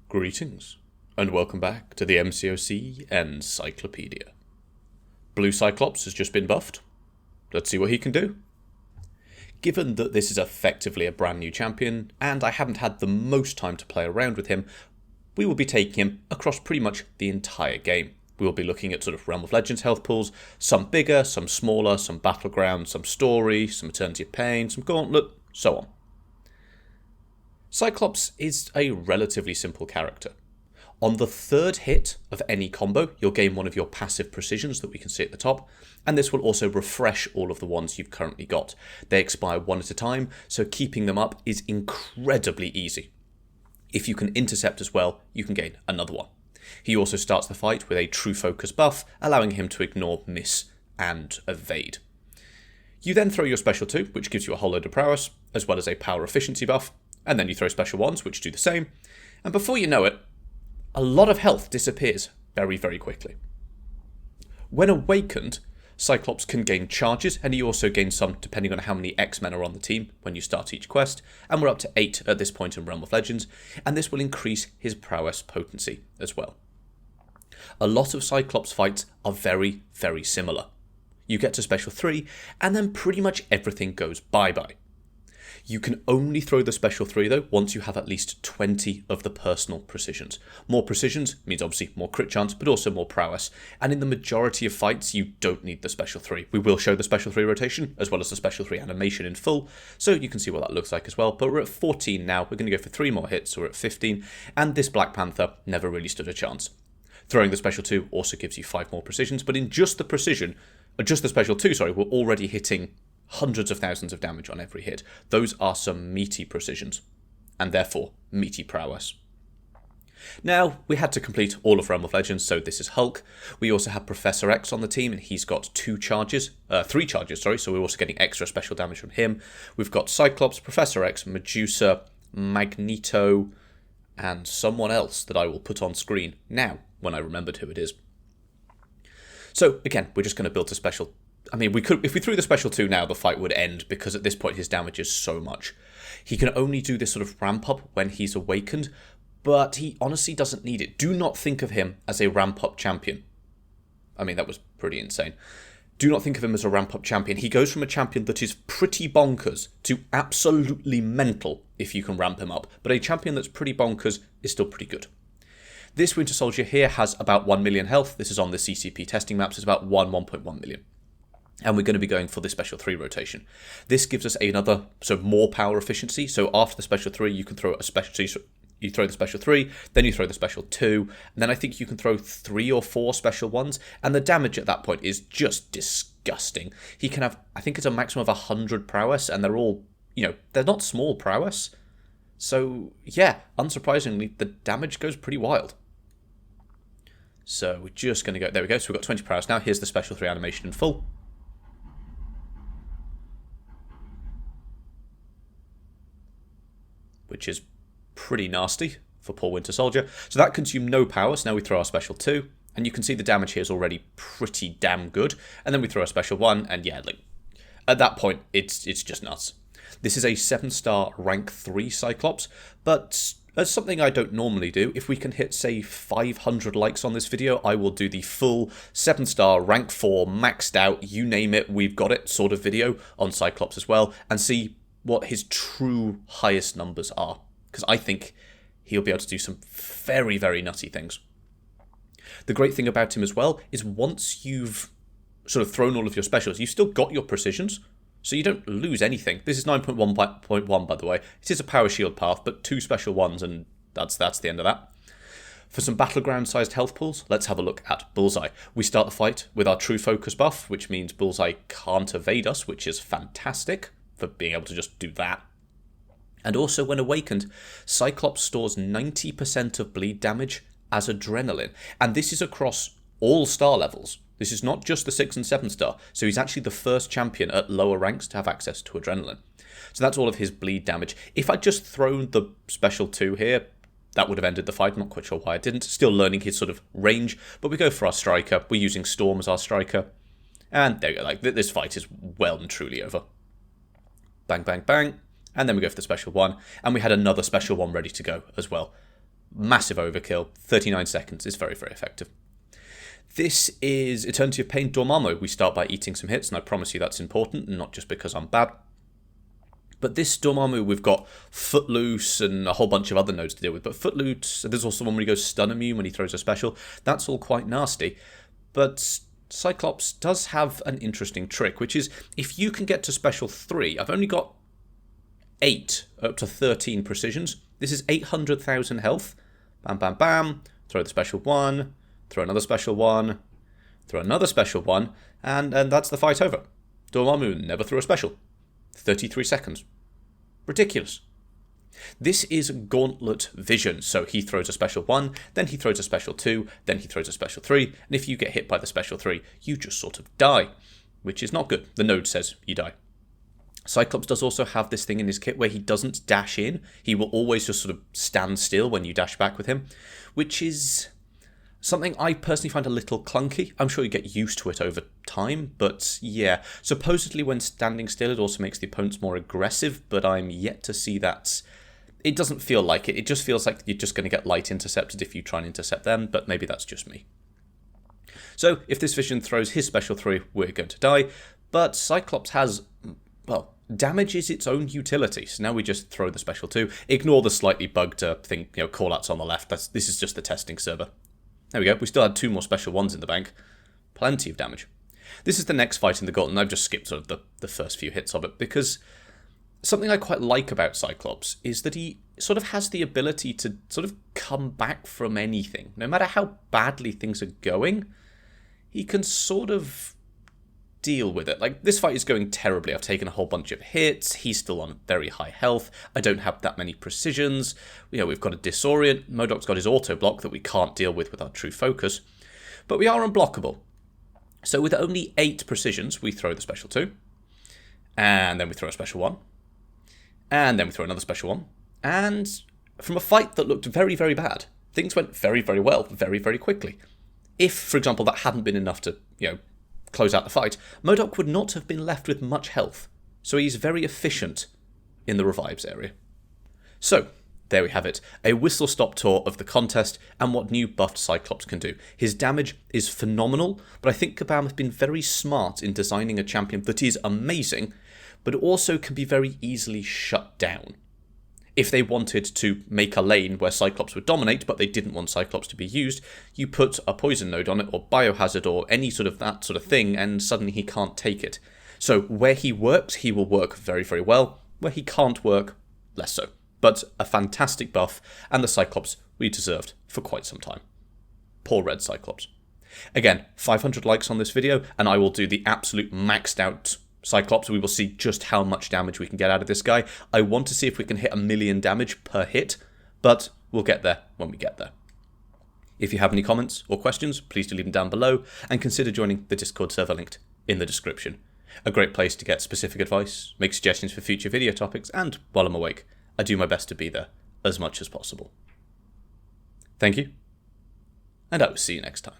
Greetings, and welcome back to the MCOC Encyclopedia. Blue Cyclops has just been buffed. Let's see what he can do. Given that this is effectively a brand new champion, and I haven't had the most time to play around with him, we will be taking him across pretty much the entire game. We will be looking at sort of Realm of Legends health pools, some bigger, some smaller, some Battleground, some Story, some Eternity of Pain, some Gauntlet, so on. Cyclops is a relatively simple character. On the third hit of any combo, you'll gain one of your passive precisions that we can see at the top, and this will also refresh all of the ones you've currently got. They expire one at a time, so keeping them up is incredibly easy. If you can intercept as well, you can gain another one. He also starts the fight with a true focus buff, allowing him to ignore miss and evade. You then throw your special 2, which gives you a whole load of prowess, as well as a power efficiency buff, and then you throw special 1s, which do the same, and before you know it, a lot of health disappears very, very quickly. When awakened, Cyclops can gain charges, and he also gains some depending on how many X-Men are on the team when you start each quest, and we're up to 8 at this point in Realm of Legends, and this will increase his prowess potency as well. A lot of Cyclops fights are very, very similar. You get to special 3, and then pretty much everything goes bye-bye. You can only throw the special 3 though once you have at least 20 of the personal precisions. More precisions means obviously more crit chance, but also more prowess. And in the majority of fights, you don't need the special 3. We will show the special 3 rotation, as well as the special 3 animation in full, so you can see what that looks like as well. But we're at 14 now, we're going to go for 3 more hits, so we're at 15, and this Black Panther never really stood a chance. Throwing the special 2 also gives you 5 more precisions, but in just the special 2, we're already hitting hundreds of thousands of damage on every hit. Those are some meaty precisions, and therefore meaty prowess. Now, we had to complete all of Realm of Legends, so this is Hulk. We also have Professor X on the team, and he's got 3 charges, so we're also getting extra special damage from him. We've got Cyclops, Professor X, Medusa, Magneto, and someone else that I will put on screen now, when I remembered who it is. So, again, we're just going to build a special... if we threw the special 2 now, the fight would end, because at this point his damage is so much. He can only do this sort of ramp up when he's awakened, but he honestly doesn't need it. Do not think of him as a ramp up champion. That was pretty insane. Do not think of him as a ramp up champion. He goes from a champion that is pretty bonkers to absolutely mental if you can ramp him up, but a champion that's pretty bonkers is still pretty good. This Winter Soldier here has about 1 million health. This is on the CCP testing maps. It's about 1.1 million. And we're going to be going for the special 3 rotation. This gives us more power efficiency. So after the special 3, you can throw a special 2. You throw the special 3, then you throw the special 2, and then I think you can throw 3 or 4 special 1s, and the damage at that point is just disgusting. He can have, I think it's a maximum of 100 prowess, and they're all, they're not small prowess. So, yeah, unsurprisingly, the damage goes pretty wild. So we're just going to go, there we go, so we've got 20 prowess now. Here's the special 3 animation in full. Which is pretty nasty for poor Winter Soldier. So that consumed no power, so now we throw our special 2, and you can see the damage here is already pretty damn good, and then we throw a special 1, and yeah, at that point, it's just nuts. This is a 7-star rank 3 Cyclops, but as something I don't normally do, if we can hit, say, 500 likes on this video, I will do the full 7-star rank 4, maxed out, you name it, we've got it, sort of video on Cyclops as well, and see what his true highest numbers are, because I think he'll be able to do some very, very nutty things. The great thing about him as well is once you've sort of thrown all of your specials, you've still got your precisions, so you don't lose anything. This is 9.1.1, by the way. It is a power shield path, but 2 special 1s, and that's the end of that. For some battleground-sized health pools, let's have a look at Bullseye. We start the fight with our true focus buff, which means Bullseye can't evade us, which is fantastic for being able to just do that. And also, when awakened, Cyclops stores 90% of bleed damage as adrenaline. And this is across all star levels. This is not just the 6 and 7 star. So he's actually the first champion at lower ranks to have access to adrenaline. So that's all of his bleed damage. If I'd just thrown the special 2 here, that would have ended the fight. I'm not quite sure why I didn't. Still learning his sort of range. But we go for our striker. We're using Storm as our striker. And there you go. This fight is well and truly over. Bang, bang, bang. And then we go for the special 1. And we had another special 1 ready to go as well. Massive overkill, 39 seconds is very, very effective. This is Eternity of Pain Dormammu. We start by eating some hits, and I promise you that's important, not just because I'm bad. But this Dormammu, we've got Footloose and a whole bunch of other nodes to deal with. But Footloose, there's also one where he goes stun immune when he throws a special. That's all quite nasty. But Cyclops does have an interesting trick, which is if you can get to special 3, I've only got 8 up to 13 precisions. This is 800,000 health. Bam, bam, bam. Throw the special 1. Throw another special 1. Throw another special 1. And that's the fight over. Dormammu never threw a special. 33 seconds. Ridiculous. This is Gauntlet Vision, so he throws a special 1, then he throws a special 2, then he throws a special 3, and if you get hit by the special 3, you just sort of die, which is not good. The node says you die. Cyclops does also have this thing in his kit where he doesn't dash in. He will always just sort of stand still when you dash back with him, which is something I personally find a little clunky. I'm sure you get used to it over time, but yeah. Supposedly when standing still it also makes the opponents more aggressive, but I'm yet to see that. It doesn't feel like it. It just feels like you're just going to get light intercepted if you try and intercept them, but maybe that's just me. So if this Vision throws his special 3, we're going to die, but Cyclops has, well, damage is its own utility. So now we just throw the special 2. Ignore the slightly bugged thing, callouts on the left. This is just the testing server. There we go. We still had 2 more special 1s in the bank. Plenty of damage. This is the next fight in the Gauntlet, and I've just skipped sort of the first few hits of it, because something I quite like about Cyclops is that he sort of has the ability to sort of come back from anything. No matter how badly things are going, he can sort of deal with it. Like, this fight is going terribly. I've taken a whole bunch of hits. He's still on very high health. I don't have that many precisions. We've got a disorient. MODOK's got his auto block that we can't deal with our true focus. But we are unblockable. So with only 8 precisions, we throw the special 2. And then we throw a special 1. And then we throw another special 1. And from a fight that looked very, very bad, things went very, very well, very, very quickly. If, for example, that hadn't been enough to, close out the fight, MODOK would not have been left with much health. So he's very efficient in the revives area. So, there we have it. A whistle-stop tour of the contest and what new buffed Cyclops can do. His damage is phenomenal, but I think Kabam has been very smart in designing a champion that is amazing, but also can be very easily shut down. If they wanted to make a lane where Cyclops would dominate, but they didn't want Cyclops to be used, you put a poison node on it, or biohazard, or any sort of that sort of thing, and suddenly he can't take it. So where he works, he will work very, very well. Where he can't work, less so. But a fantastic buff, and the Cyclops we deserved for quite some time. Poor red Cyclops. Again, 500 likes on this video, and I will do the absolute maxed out Cyclops. We will see just how much damage we can get out of this guy. I want to see if we can hit 1 million damage per hit, but we'll get there when we get there. If you have any comments or questions, please do leave them down below, and consider joining the Discord server linked in the description. A great place to get specific advice, make suggestions for future video topics, and while I'm awake, I do my best to be there as much as possible. Thank you, and I will see you next time.